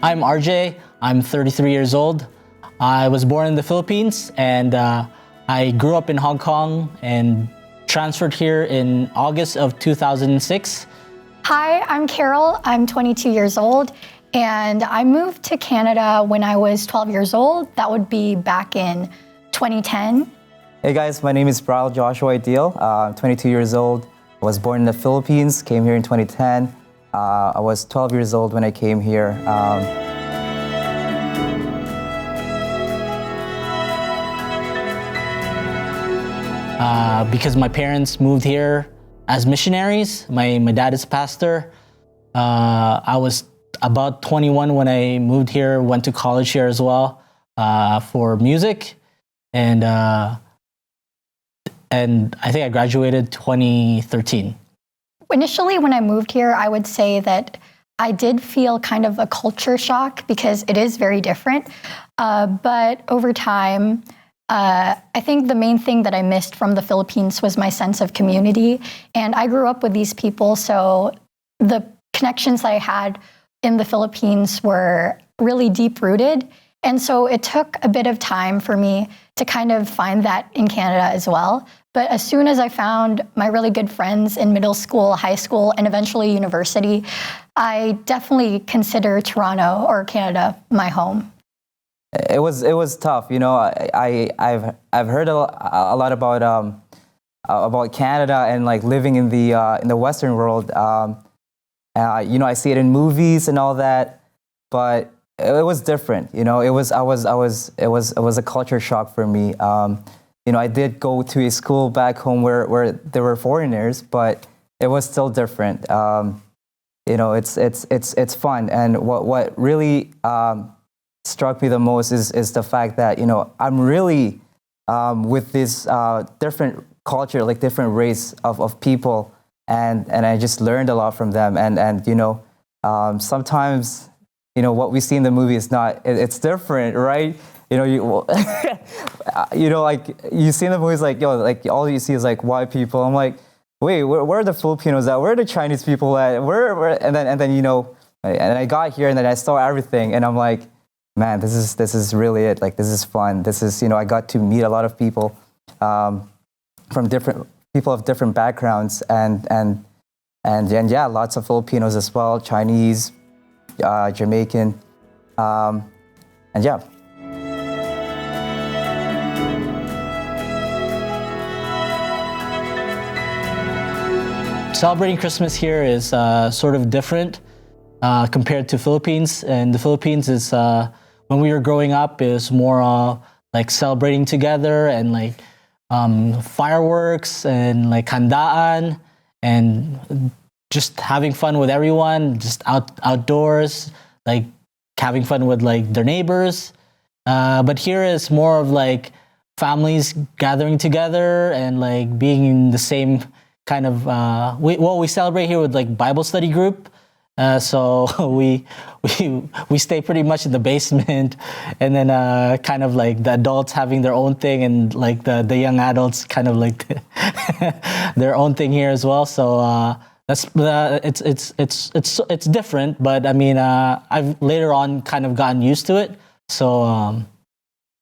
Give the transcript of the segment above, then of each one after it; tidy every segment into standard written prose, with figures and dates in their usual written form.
I'm RJ. I'm 33 years old. I was born in the Philippines and I grew up in Hong Kong and transferred here in August of 2006. Hi, I'm Carol. I'm 22 years old and I moved to Canada when I was 12 years old. That would be back in 2010. Hey guys, my name is Brian Joshua Ideal. I'm 22 years old. I was born in the Philippines, came here in 2010. I was 12 years old when I came here. Because my parents moved here as missionaries. My dad is a pastor. I was about 21 when I moved here, went to college here as well for music. And I think I graduated 2013. Initially, when I moved here, I would say that I did feel kind of a culture shock because it is very different. But over time, I think the main thing that I missed from the Philippines was my sense of community. And I grew up with these people, so the connections that I had in the Philippines were really deep-rooted. And so it took a bit of time for me to kind of find that in Canada as well. But as soon as I found my really good friends in middle school, high school, and eventually university, I definitely consider Toronto or Canada my home. It was tough, you know. I've heard a lot about Canada and like living in the Western world. You know, I see it in movies and all that, but it was different. You know, it was a culture shock for me. You know, I did go to a school back home where there were foreigners, but it was still different. You know, it's fun, and what really struck me the most is the fact that, you know, I'm really with this different culture, like different race of people, and I just learned a lot from them. And you know, sometimes, you know, what we see in the movie is not, it's different, right? You know, you know, like you see in the movies, like, yo, like all you see is like white people. I'm like, wait, where are the Filipinos at? Where are the Chinese people at? Where? And then you know, and I got here and then I saw everything, and I'm like, man, this is really it. Like, this is fun. This is, you know, I got to meet a lot of people from different people of different backgrounds, and yeah, lots of Filipinos as well, Chinese, Jamaican, and yeah. Celebrating Christmas here is sort of different compared to Philippines. And the Philippines is, when we were growing up, is more like celebrating together and like fireworks and like handaan and just having fun with everyone, just outdoors, like having fun with like their neighbors. But here is more of like families gathering together and like being in the same kind of, we celebrate here with like Bible study group. So we stay pretty much in the basement, and then kind of like the adults having their own thing, and like the young adults kind of like their own thing here as well. So that's it's different, but I mean I've later on kind of gotten used to it. So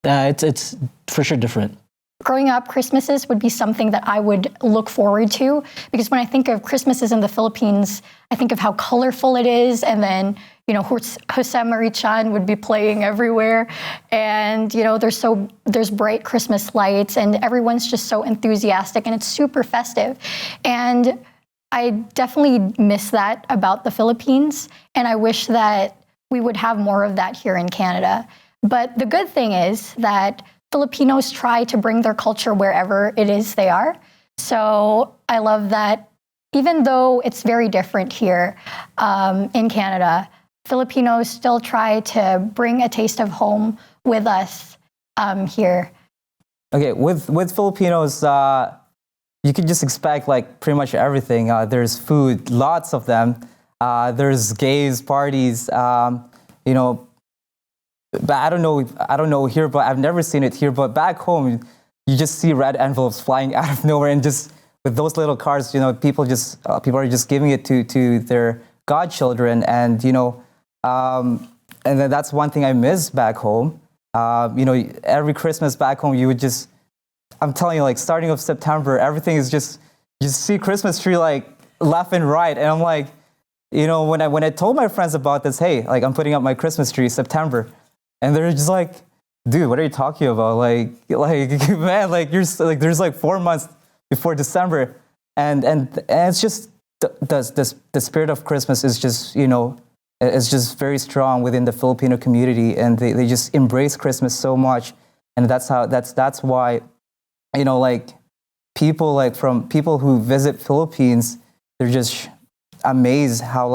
it's for sure different. Growing up, Christmases would be something that I would look forward to, because when I think of Christmases in the Philippines, I think of how colorful it is, and then, you know, Jose Marichan would be playing everywhere, and, you know, there's bright Christmas lights, and everyone's just so enthusiastic, and it's super festive. And I definitely miss that about the Philippines, and I wish that we would have more of that here in Canada. But the good thing is that Filipinos try to bring their culture wherever it is they are. So I love that even though it's very different here in Canada, Filipinos still try to bring a taste of home with us here. Okay, with Filipinos, you can just expect like pretty much everything. There's food, lots of them. There's gays, parties, you know. But I don't know here, but I've never seen it here. But back home, you just see red envelopes flying out of nowhere, and just with those little cards, you know, people are just giving it to their godchildren, and you know, and then that's one thing I miss back home. Every Christmas back home, you would just, I'm telling you, like starting of September, everything is just, you see Christmas tree like left and right. And I'm like, when I told my friends about this, hey, like I'm putting up my Christmas tree September, and they're just like, dude, what are you talking about? Like man, like there's like 4 months before December, and it's just the spirit of Christmas is just it's just very strong within the Filipino community, and they just embrace Christmas so much, and that's why, like people who visit Philippines, they're just amazed how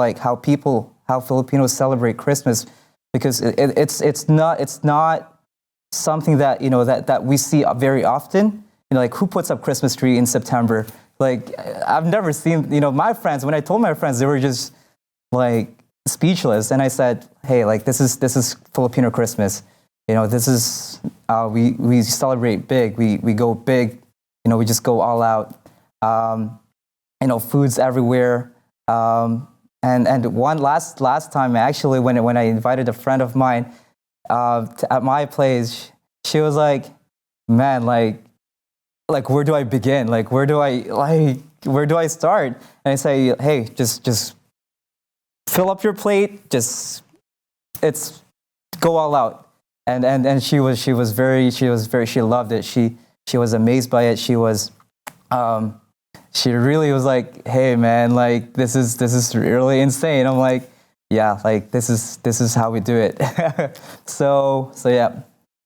Filipinos celebrate Christmas, because it's not something that that we see very often. Like who puts up Christmas tree in September? Like I've never seen. My friends, when I told my friends, they were just like speechless. And I said, hey, like this is Filipino Christmas. This is we celebrate big. We go big. We just go all out. Food's everywhere. And one last time actually, when I invited a friend of mine at my place, she was like, man, like where do I begin? Like where do I start? And I say, hey, just fill up your plate. It's go all out. And she loved it. She was amazed by it. She really was like, hey man, like this is really insane. I'm like, yeah, like this is how we do it. so yeah.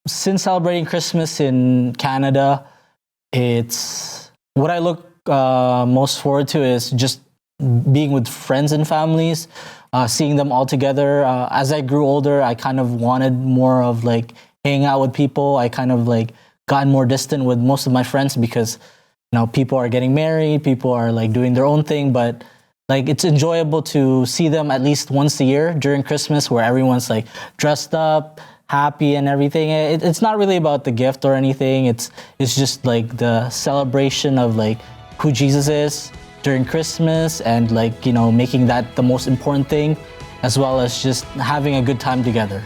Since celebrating Christmas in Canada, it's what I look most forward to is just being with friends and families, seeing them all together. As I grew older, I kind of wanted more of like hanging out with people. I kind of like gotten more distant with most of my friends because people are getting married, people are like doing their own thing, but like it's enjoyable to see them at least once a year during Christmas, where everyone's like dressed up, happy and everything. It's not really about the gift or anything. It's just like the celebration of like who Jesus is during Christmas, and like making that the most important thing, as well as just having a good time together.